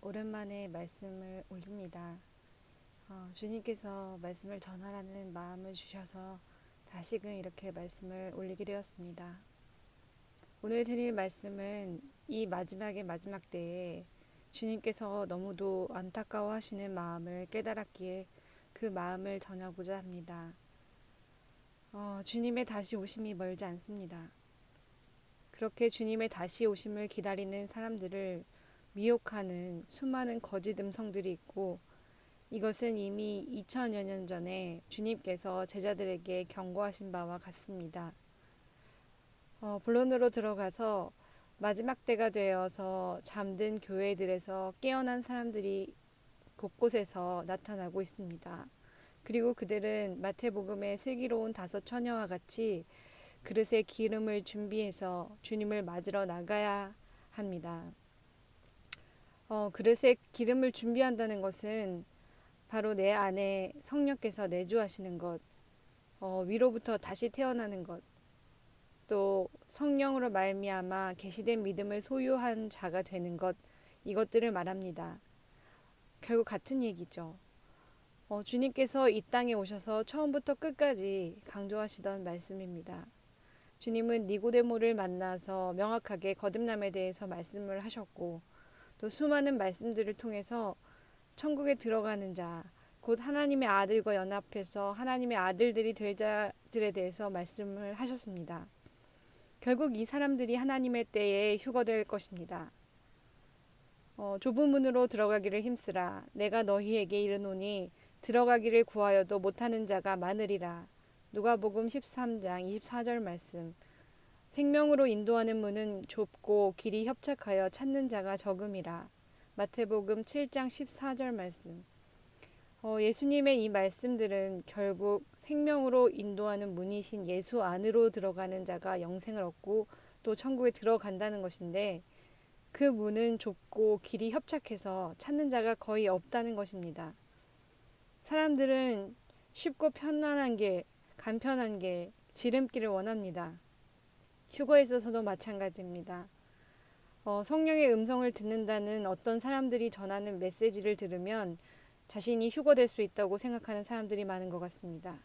오랜만에 말씀을 올립니다. 주님께서 말씀을 전하라는 마음을 주셔서 다시금 이렇게 말씀을 올리게 되었습니다. 오늘 드릴 말씀은 이 마지막의 마지막 때에 주님께서 너무도 안타까워하시는 마음을 깨달았기에 그 마음을 전하고자 합니다. 주님의 다시 오심이 멀지 않습니다. 그렇게 주님의 다시 오심을 기다리는 사람들을 미혹하는 수많은 거짓 음성들이 있고, 이것은 이미 2000여 년 전에 주님께서 제자들에게 경고하신 바와 같습니다. 본론으로 들어가서 마지막 때가 되어서 잠든 교회들에서 깨어난 사람들이 곳곳에서 나타나고 있습니다. 그리고 그들은 마태복음의 슬기로운 5처녀와 같이 그릇에 기름을 준비해서 주님을 맞으러 나가야 합니다. 그릇에 기름을 준비한다는 것은 바로 내 안에 성령께서 내주하시는 것, 위로부터 다시 태어나는 것, 또 성령으로 말미암아 계시된 믿음을 소유한 자가 되는 것, 이것들을 말합니다. 결국 같은 얘기죠. 주님께서 이 땅에 오셔서 처음부터 끝까지 강조하시던 말씀입니다. 주님은 니고데모를 만나서 명확하게 거듭남에 대해서 말씀을 하셨고, 또 수많은 말씀들을 통해서 천국에 들어가는 자, 곧 하나님의 아들과 연합해서 하나님의 아들들이 될 자들에 대해서 말씀을 하셨습니다. 결국 이 사람들이 하나님의 때에 휴거될 것입니다. 좁은 문으로 들어가기를 힘쓰라. 내가 너희에게 이르노니 들어가기를 구하여도 못하는 자가 많으리라. 누가복음 13장 24절 말씀. 생명으로 인도하는 문은 좁고 길이 협착하여 찾는 자가 적음이라. 마태복음 7장 14절 말씀. 예수님의 이 말씀들은 결국 생명으로 인도하는 문이신 예수 안으로 들어가는 자가 영생을 얻고 또 천국에 들어간다는 것인데, 그 문은 좁고 길이 협착해서 찾는 자가 거의 없다는 것입니다. 사람들은 쉽고 편안한 길, 간편한 길, 지름길을 원합니다. 휴거에 있어서도 마찬가지입니다. 성령의 음성을 듣는다는 어떤 사람들이 전하는 메시지를 들으면 자신이 휴거될 수 있다고 생각하는 사람들이 많은 것 같습니다.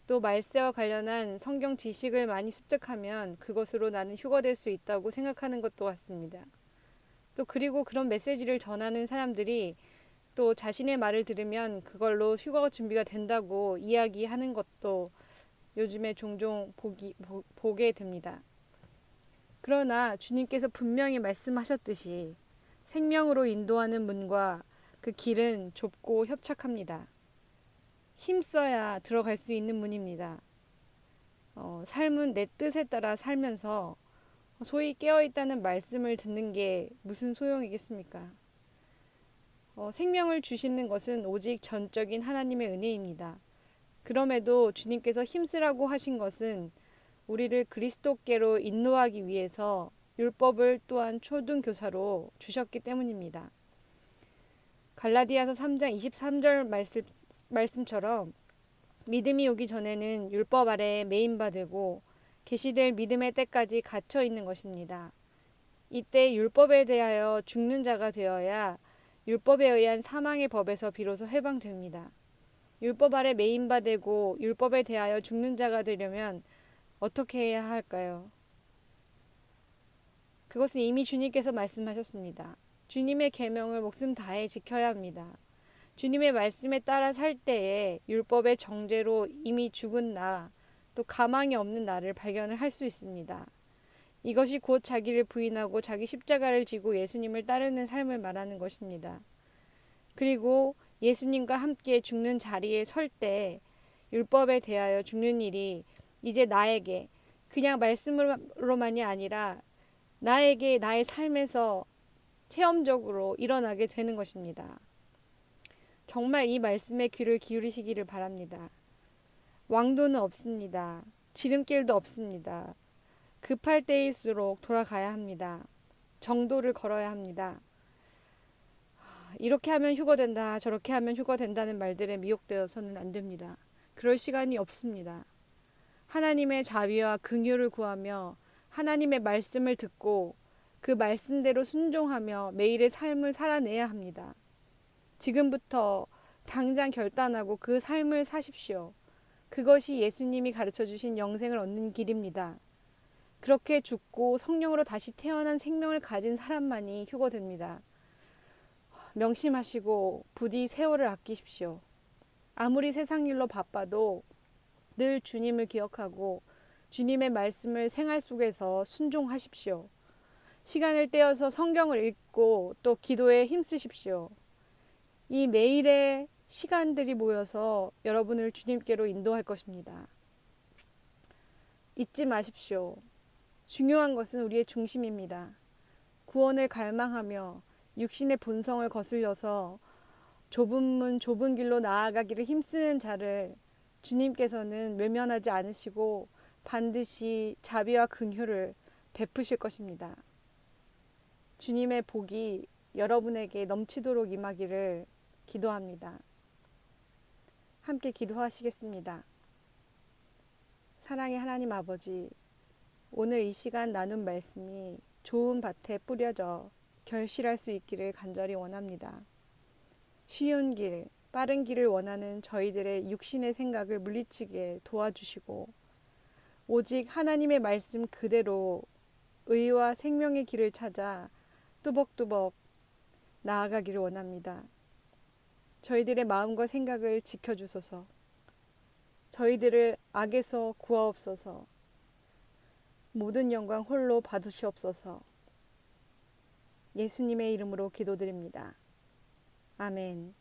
또 말세와 관련한 성경 지식을 많이 습득하면 그것으로 나는 휴거될 수 있다고 생각하는 것도 같습니다. 또 그리고 그런 메시지를 전하는 사람들이 또 자신의 말을 들으면 그걸로 휴거가 준비가 된다고 이야기하는 것도 요즘에 종종 보게 됩니다. 그러나 주님께서 분명히 말씀하셨듯이 생명으로 인도하는 문과 그 길은 좁고 협착합니다. 힘써야 들어갈 수 있는 문입니다. 삶은 내 뜻에 따라 살면서 소위 깨어있다는 말씀을 듣는 게 무슨 소용이겠습니까? 생명을 주시는 것은 오직 전적인 하나님의 은혜입니다. 그럼에도 주님께서 힘쓰라고 하신 것은 우리를 그리스도께로 인도하기 위해서 율법을 또한 초등교사로 주셨기 때문입니다. 갈라디아서 3장 23절 말씀처럼 믿음이 오기 전에는 율법 아래에 매인바 되고 계시될 믿음의 때까지 갇혀 있는 것입니다. 이때 율법에 대하여 죽는 자가 되어야 율법에 의한 사망의 법에서 비로소 해방됩니다. 율법 아래 매인바 되고 율법에 대하여 죽는 자가 되려면 어떻게 해야 할까요? 그것은 이미 주님께서 말씀하셨습니다. 주님의 계명을 목숨 다해 지켜야 합니다. 주님의 말씀에 따라 살 때에 율법의 정죄로 이미 죽은 나, 또 가망이 없는 나를 발견을 할 수 있습니다. 이것이 곧 자기를 부인하고 자기 십자가를 지고 예수님을 따르는 삶을 말하는 것입니다. 그리고 예수님과 함께 죽는 자리에 설 때 율법에 대하여 죽는 일이 이제 나에게 그냥 말씀으로만이 아니라 나에게 나의 삶에서 체험적으로 일어나게 되는 것입니다. 정말 이 말씀에 귀를 기울이시기를 바랍니다. 왕도는 없습니다. 지름길도 없습니다. 급할 때일수록 돌아가야 합니다. 정도를 걸어야 합니다. 이렇게 하면 휴거된다, 저렇게 하면 휴거된다는 말들에 미혹되어서는 안 됩니다. 그럴 시간이 없습니다. 하나님의 자비와 긍휼을 구하며 하나님의 말씀을 듣고 그 말씀대로 순종하며 매일의 삶을 살아내야 합니다. 지금부터 당장 결단하고 그 삶을 사십시오. 그것이 예수님이 가르쳐 주신 영생을 얻는 길입니다. 그렇게 죽고 성령으로 다시 태어난 생명을 가진 사람만이 휴거됩니다. 명심하시고 부디 세월을 아끼십시오. 아무리 세상 일로 바빠도 늘 주님을 기억하고 주님의 말씀을 생활 속에서 순종하십시오. 시간을 떼어서 성경을 읽고 또 기도에 힘쓰십시오. 이 매일의 시간들이 모여서 여러분을 주님께로 인도할 것입니다. 잊지 마십시오. 중요한 것은 우리의 중심입니다. 구원을 갈망하며 육신의 본성을 거슬려서 좁은 문 좁은 길로 나아가기를 힘쓰는 자를 주님께서는 외면하지 않으시고 반드시 자비와 긍휼을 베푸실 것입니다. 주님의 복이 여러분에게 넘치도록 임하기를 기도합니다. 함께 기도하시겠습니다. 사랑의 하나님 아버지, 오늘 이 시간 나눈 말씀이 좋은 밭에 뿌려져 결실할 수 있기를 간절히 원합니다. 쉬운 길, 빠른 길을 원하는 저희들의 육신의 생각을 물리치게 도와주시고 오직 하나님의 말씀 그대로 의와 생명의 길을 찾아 뚜벅뚜벅 나아가기를 원합니다. 저희들의 마음과 생각을 지켜주소서. 저희들을 악에서 구하옵소서. 모든 영광 홀로 받으시옵소서. 예수님의 이름으로 기도드립니다. 아멘.